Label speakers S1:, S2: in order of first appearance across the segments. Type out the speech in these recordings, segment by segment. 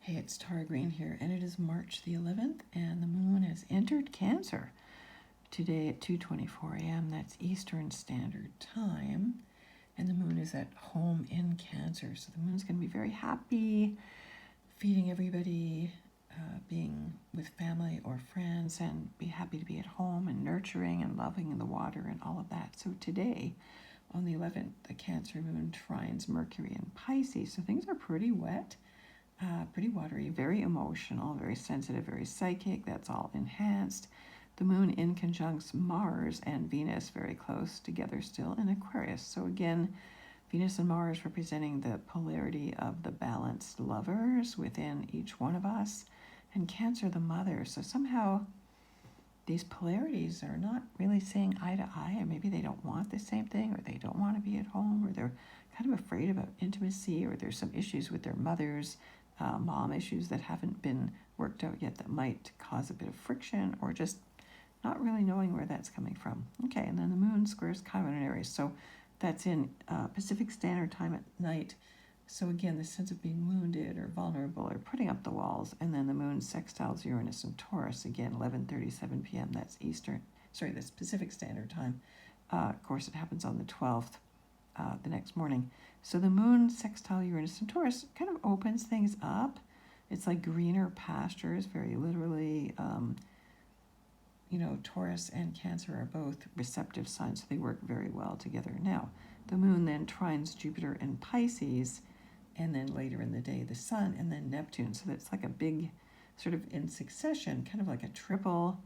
S1: Hey, it's Tara Green here, and it is March the 11th, and the moon has entered Cancer today at 2:24 a.m. That's Eastern Standard Time, and the moon is at home in Cancer. So the moon's going to be very happy, feeding everybody, being with family or friends, and be happy to be at home and nurturing and loving in the water and all of that. So today, on the 11th, the Cancer moon trines Mercury in Pisces, so things are pretty wet. Pretty watery, very emotional, very sensitive, very psychic. That's all enhanced. The moon in conjuncts Mars and Venus very close together still in Aquarius. So again, Venus and Mars representing the polarity of the balanced lovers within each one of us, and Cancer the mother. So somehow these polarities are not really seeing eye to eye, and maybe they don't want the same thing, or they don't want to be at home, or they're kind of afraid about intimacy, or there's some issues with their mothers, mom issues that haven't been worked out yet that might cause a bit of friction, or just not really knowing where that's coming from. Okay, and then the moon squares Chiron in Aries, so that's in Pacific Standard Time at night. So again, the sense of being wounded or vulnerable or putting up the walls, and then the moon sextiles Uranus and Taurus, again, 11:37 p.m. That's that's Pacific Standard Time. Of course, it happens on the 12th, the next morning. So the moon sextile Uranus and Taurus kind of opens things up. It's like greener pastures, very literally. Taurus and Cancer are both receptive signs, so they work very well together. Now, the moon then trines Jupiter in Pisces, and then later in the day, the sun, and then Neptune. So that's like a big, sort of in succession, kind of like a triple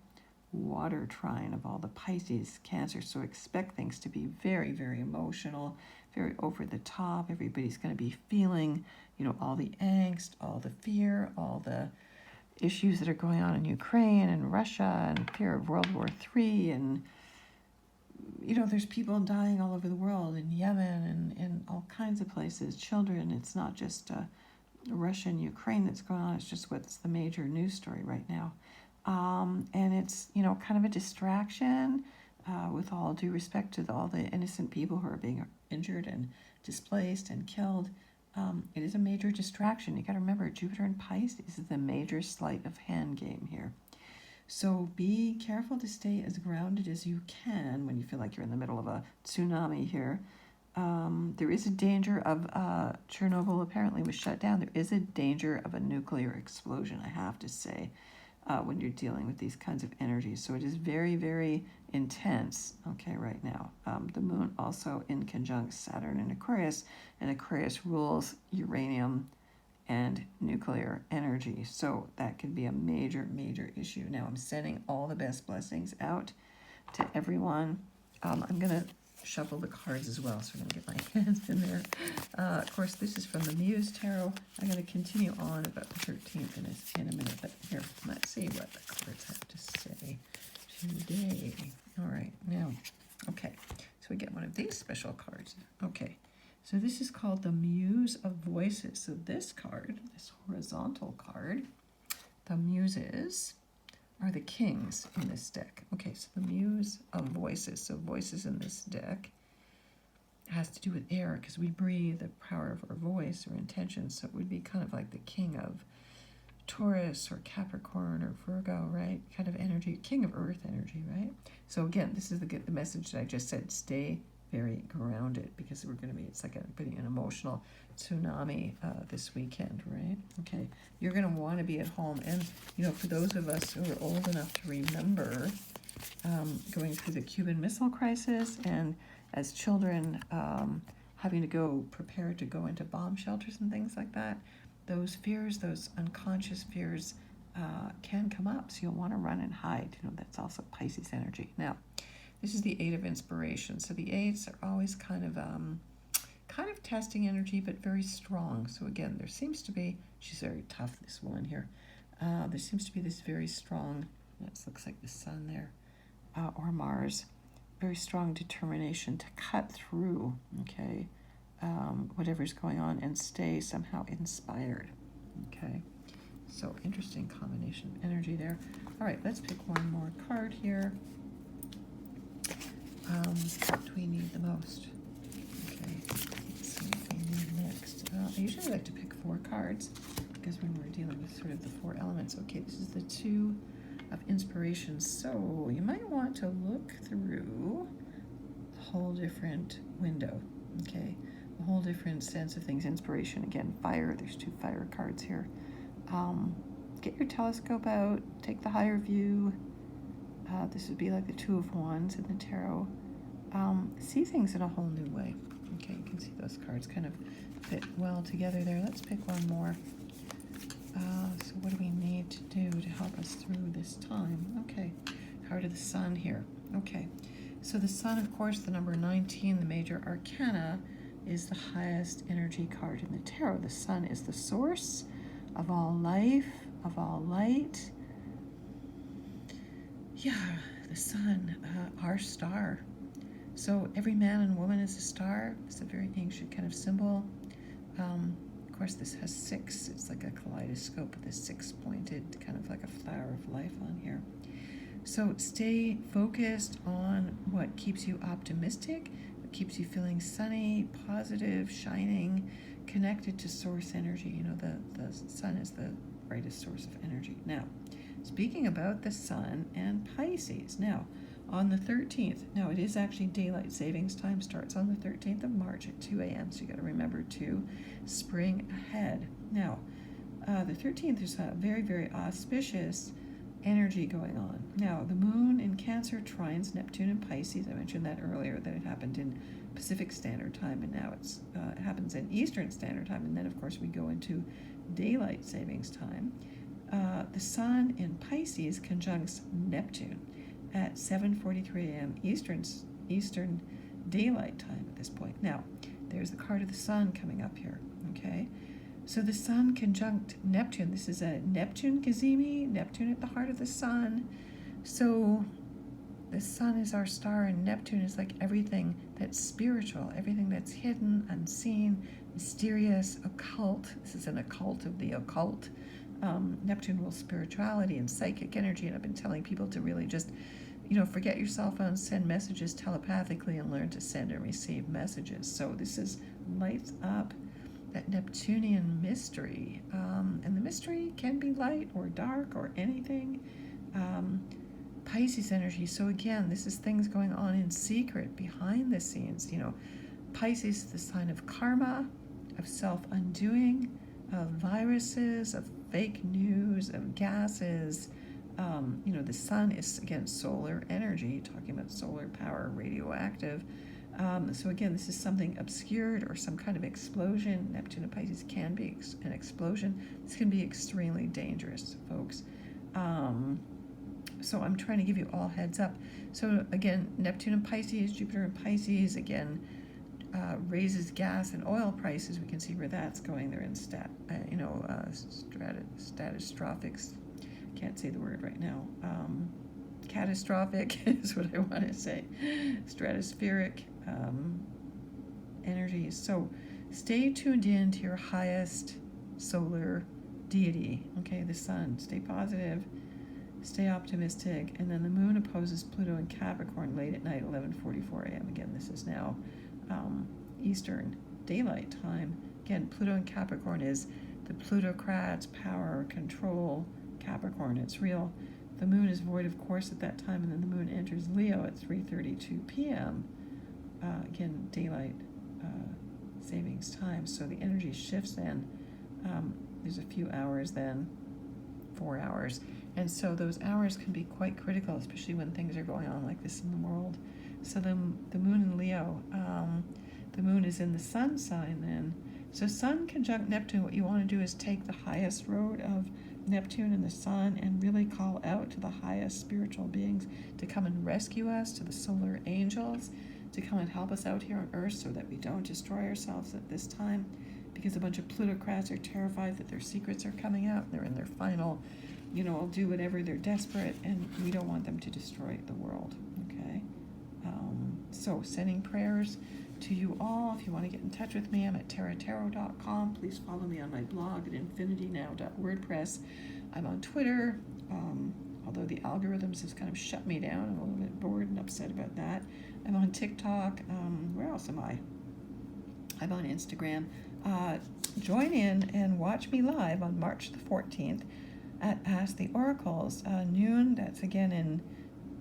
S1: water trine of all the Pisces, Cancer. So expect things to be very, very emotional, very over the top. Everybody's going to be feeling, all the angst, all the fear, all the issues that are going on in Ukraine and Russia, and fear of World War III, and there's people dying all over the world, in Yemen and in all kinds of places, children. It's not just Russia and Ukraine that's going on, it's just what's the major news story right now. And it's, kind of a distraction, with all due respect to all the innocent people who are being injured and displaced and killed. It is a major distraction. You got to remember, Jupiter in Pisces is the major sleight of hand game here. So be careful to stay as grounded as you can when you feel like you're in the middle of a tsunami here. There is a danger of Chernobyl apparently was shut down. There is a danger of a nuclear explosion, I have to say, when you're dealing with these kinds of energies. So it is very, very intense, right now. The moon also in conjunct Saturn in Aquarius, and Aquarius rules uranium and nuclear energy. So that could be a major, major issue. Now I'm sending all the best blessings out to everyone. I'm going to shuffle the cards as well, so I'm going to get my hands in there. Of course, this is from the Muse Tarot. I'm going to continue on about the 13th in a minute, but here, let's see what the cards have to say today. All right, now, okay, so we get one of these special cards. Okay, so this is called the Muse of Voices. So this card, this horizontal card, the Muses are the kings in this deck. Okay, so the Muse of Voices, so voices in this deck, has to do with air, because we breathe the power of our voice or intention, so it would be kind of like the king of Taurus or Capricorn or Virgo, right? Kind of energy, king of earth energy, right? So again, this is the message that I just said, stay very grounded, because it's like an emotional tsunami this weekend, right? Okay, you're going to want to be at home, and for those of us who are old enough to remember going through the Cuban Missile Crisis, and as children having to go prepared to go into bomb shelters and things like that, those fears, those unconscious fears can come up, so you'll want to run and hide. That's also Pisces energy. Now, this is the Eight of Inspiration. So the Eights are always kind of testing energy, but very strong. So again, there seems to be, she's very tough, this woman here. There seems to be this very strong, looks like the sun there, or Mars, very strong determination to cut through, whatever's going on and stay somehow inspired, So interesting combination of energy there. All right, let's pick one more card here. What do we need the most? Okay, let's see what we need next. I usually like to pick 4 cards, because when we're dealing with sort of the four elements, okay, this is the two of inspiration. So you might want to look through a whole different window, okay? A whole different sense of things. Inspiration, again, fire. There's two fire cards here. Get your telescope out, take the higher view. This would be like the Two of Wands in the tarot. See things in a whole new way. Okay, you can see those cards kind of fit well together there. Let's pick one more. So what do we need to do to help us through this time? Okay, card of the Sun here. Okay, so the Sun, of course, the number 19, the major arcana, is the highest energy card in the tarot. The Sun is the source of all life, of all light. Yeah, the Sun, our star. So every man and woman is a star. It's a very ancient kind of symbol. Of course, this has 6. It's like a kaleidoscope with a 6-pointed, kind of like a flower of life on here. So stay focused on what keeps you optimistic, what keeps you feeling sunny, positive, shining, connected to source energy. You know, the Sun is the brightest source of energy. Now, speaking about the Sun and Pisces. Now, on the 13th, now it is actually daylight savings time, starts on the 13th of March at 2 a.m., so you got to remember to spring ahead. Now, the 13th is a very, very auspicious energy going on. Now, the moon in Cancer trines Neptune and Pisces. I mentioned that earlier, that it happened in Pacific Standard Time, and now it happens in Eastern Standard Time, and then, of course, we go into daylight savings time. The Sun in Pisces conjuncts Neptune at 7:43 a.m. Eastern Daylight Time at this point. Now, there's the card of the Sun coming up here, okay? So the Sun conjunct Neptune. This is a Neptune Gazimi, Neptune at the heart of the Sun. So the Sun is our star, and Neptune is like everything that's spiritual, everything that's hidden, unseen, mysterious, occult. This is an occult of the occult. Neptune rules spirituality and psychic energy, and I've been telling people to really just, forget your cell phone, send messages telepathically, and learn to send and receive messages. So this is lights up that Neptunian mystery, and the mystery can be light or dark or anything. Pisces energy. So again, this is things going on in secret, behind the scenes. Pisces is the sign of karma, of self-undoing, of viruses, of fake news, of gases. The Sun is, again, solar energy, talking about solar power, radioactive. So again, this is something obscured or some kind of explosion. Neptune and Pisces can be an explosion. This can be extremely dangerous, folks. So I'm trying to give you all heads up. So again, Neptune and Pisces, Jupiter and Pisces, again, raises gas and oil prices. We can see where that's going. They're in catastrophic. Can't say the word right now. Catastrophic is what I want to say. Stratospheric energies. So stay tuned in to your highest solar deity. Okay, the Sun. Stay positive. Stay optimistic. And then the Moon opposes Pluto in Capricorn late at night, 11:44 a.m. Again, this is now Eastern Daylight Time. Again, Pluto in Capricorn is the plutocrats, power, control. Capricorn, it's real. The Moon is void, of course, at that time, and then the Moon enters Leo at 3:32 p.m. Again, daylight savings time. So the energy shifts then. There's a few hours then, 4 hours. And so those hours can be quite critical, especially when things are going on like this in the world. So the Moon in Leo, the Moon is in the Sun sign then. So Sun conjunct Neptune, what you want to do is take the highest road of Neptune and the Sun and really call out to the highest spiritual beings to come and rescue us, to the solar angels, to come and help us out here on Earth so that we don't destroy ourselves at this time, because a bunch of plutocrats are terrified that their secrets are coming out. They're in their final, I'll do whatever, they're desperate, and we don't want them to destroy the world, okay? So sending prayers to you all. If you want to get in touch with me, I'm at taratarot.com. Please follow me on my blog at infinitynow.wordpress. I'm on Twitter, although the algorithms have kind of shut me down. I'm a little bit bored and upset about that. I'm on TikTok. Where else am I? I'm on Instagram. join in and watch me live on March the 14th at Ask the Oracles, noon. That's again in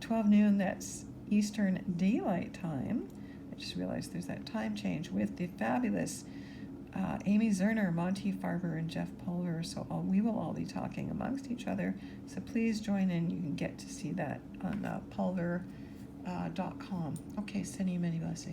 S1: 12 noon. That's Eastern Daylight Time. I just realized there's that time change with the fabulous Amy Zerner, Monty Farber, and Jeff Pulver. So we will all be talking amongst each other. So please join in. You can get to see that on pulver.com. Okay, sending you many blessings.